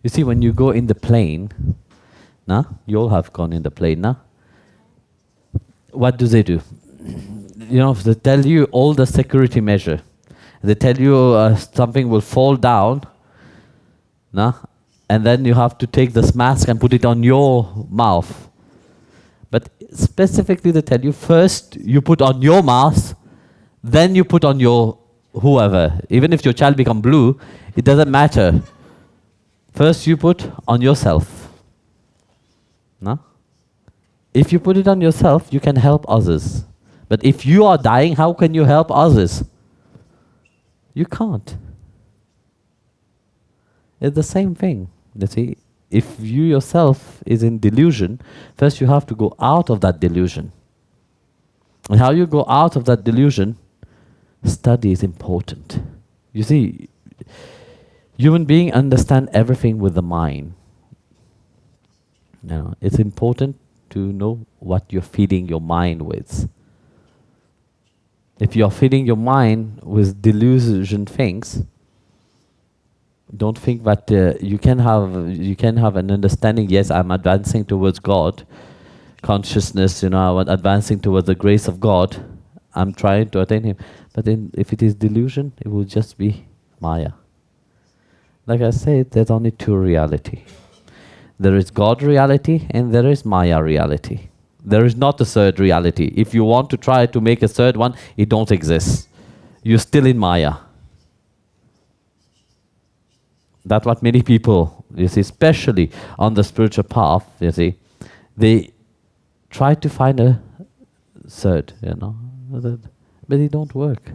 You see, when you go in the plane, nah, you all have gone in the plane, nah? What do? They tell you all the security measure. They tell you something will fall down, nah? And then you have to take this mask and put it on your mouth. But specifically they tell you, first you put on your mask, then you put on your whoever. Even if your child become blue, it doesn't matter. First you put on yourself. No? If you put it on yourself, you can help others. But if you are dying, how can you help others? You can't. It's the same thing. You see, if you yourself is in delusion, first you have to go out of that delusion. And how you go out of that delusion, study is important. You see, human beings understand everything with the mind. It's important to know what you're feeding your mind with. If you're feeding your mind with delusion things, don't think that you can have an understanding. Yes, I'm advancing towards God, consciousness. I'm advancing towards the grace of God. I'm trying to attain Him. But then, if it is delusion, it will just be Maya. Like I said, there's only two reality. There is God reality and there is Maya reality. There is not a third reality. If you want to try to make a third one, it don't exist. You're still in Maya. That's what many people, you see, especially on the spiritual path, you see, they try to find a third, but it don't work.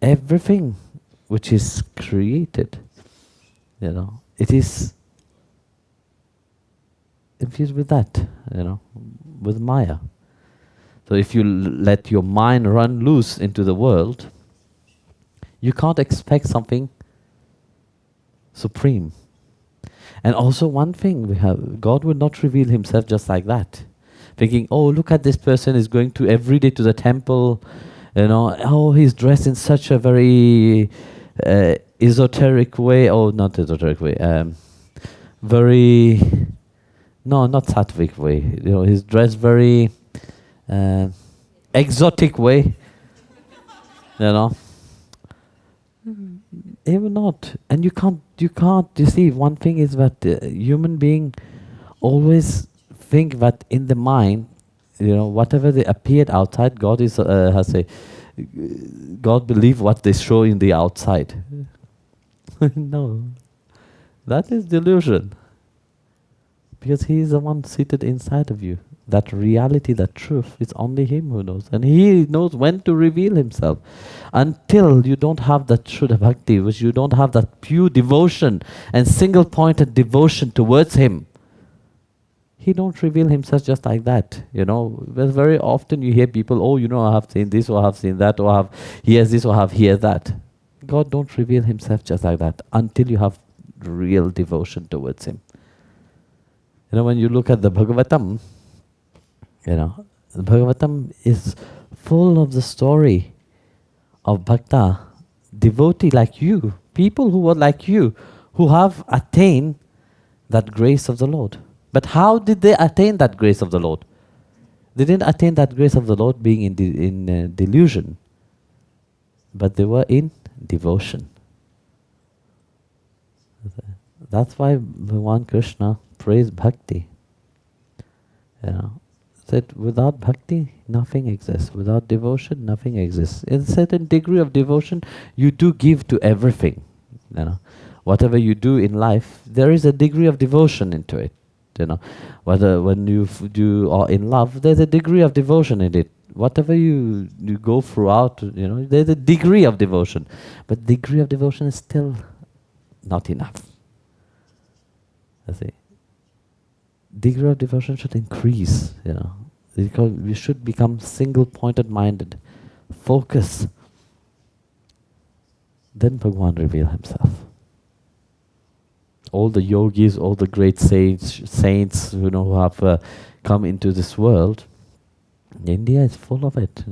Everything which is created, it is infused with that, with Maya. So if you let your mind run loose into the world, you can't expect something supreme. And also one thing we have, God will not reveal Himself just like that. Thinking, oh, look at this person is going to every day to the temple, oh, he's dressed in such a very esoteric way, not esoteric way, very, no, not sattvic way. He's dressed very exotic way, Even not. And you can't, you see, one thing is that human being always think that in the mind, whatever they appeared outside, God is, God believe what they show in the outside. No. That is delusion. Because He is the one seated inside of you. That reality, that truth, it's only Him who knows. And He knows when to reveal Himself. Until you don't have that Shuddha Bhakti, which you don't have that pure devotion and single-pointed devotion towards Him, He don't reveal Himself just like that. But very often you hear people, I have seen this, or I have seen that, or I have hears this, or I have heard that. God don't reveal Himself just like that until you have real devotion towards Him. When you look at the Bhagavatam, the Bhagavatam is full of the story of bhakta, devotee like you, people who are like you, who have attained that grace of the Lord. But how did they attain that grace of the Lord? They didn't attain that grace of the Lord being in delusion, but they were in devotion. That's why Bhagavan Krishna praised bhakti. Said without bhakti, nothing exists. Without devotion, nothing exists. In a certain degree of devotion, you do give to everything. Whatever you do in life, there is a degree of devotion into it. Whether when you are in love, there's a degree of devotion in it. Whatever you go throughout, there's a degree of devotion. But degree of devotion is still not enough. Degree of devotion should increase, because we should become single-pointed minded, focus. Then Bhagavan reveal Himself. All the yogis, all the great saints, who have come into this world, India is full of it.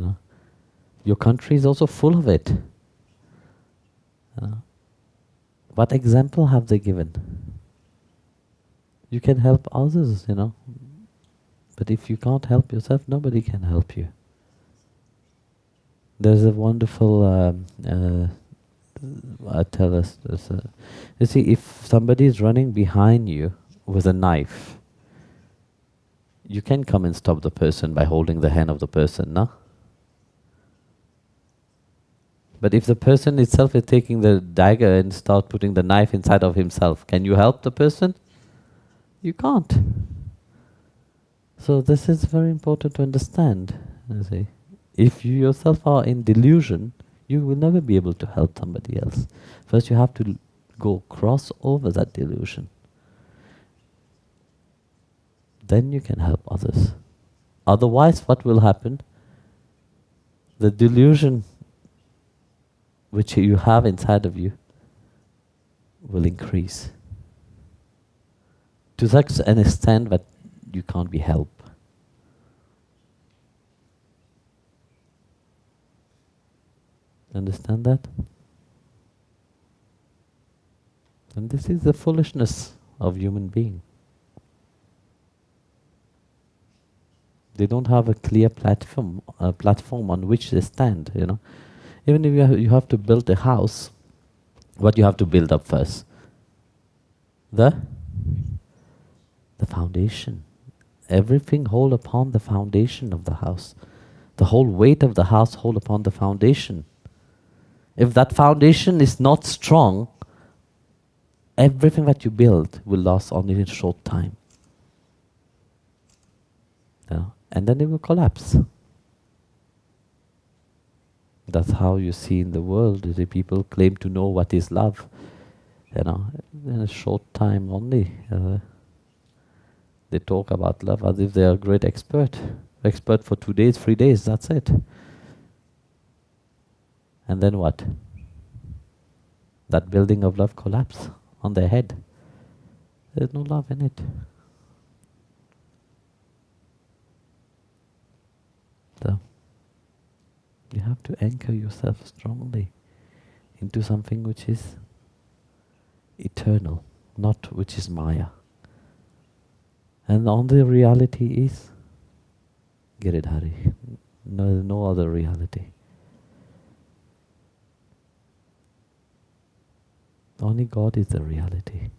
Your country is also full of it. What example have they given? You can help others, but if you can't help yourself, nobody can help you. There's a wonderful, I tell us, you see, if somebody is running behind you with a knife, you can come and stop the person by holding the hand of the person, no? But if the person itself is taking the dagger and start putting the knife inside of himself, can you help the person? You can't. So this is very important to understand. You see. If you yourself are in delusion, you will never be able to help somebody else. First you have to go cross over that delusion. Then you can help others. Otherwise, what will happen? The delusion which you have inside of you will increase to such an extent that you can't be helped. Understand that? And this is the foolishness of human being. They don't have a clear platform on which they stand, Even if you have to build a house, what you have to build up first? The foundation. Everything hold upon the foundation of the house. The whole weight of the house hold upon the foundation. If that foundation is not strong, everything that you build will last only in a short time. And then it will collapse. That's how you see in the world, the people claim to know what is love. In a short time only. They talk about love as if they are a great expert. Expert for 2 days, 3 days, that's it. And then what? That building of love collapse on their head. There's no love in it. So, you have to anchor yourself strongly into something which is eternal, not which is Maya. And the only reality is Giridhari. No other reality. Only God is the reality.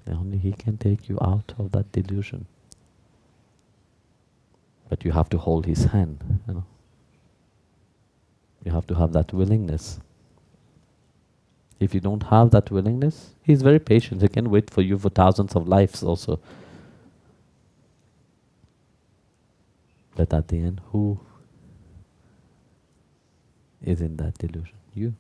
Only He can take you out of that delusion. But you have to hold His hand, You have to have that willingness. If you don't have that willingness, He's very patient. He can wait for you for thousands of lives also. But at the end, who is in that delusion? You.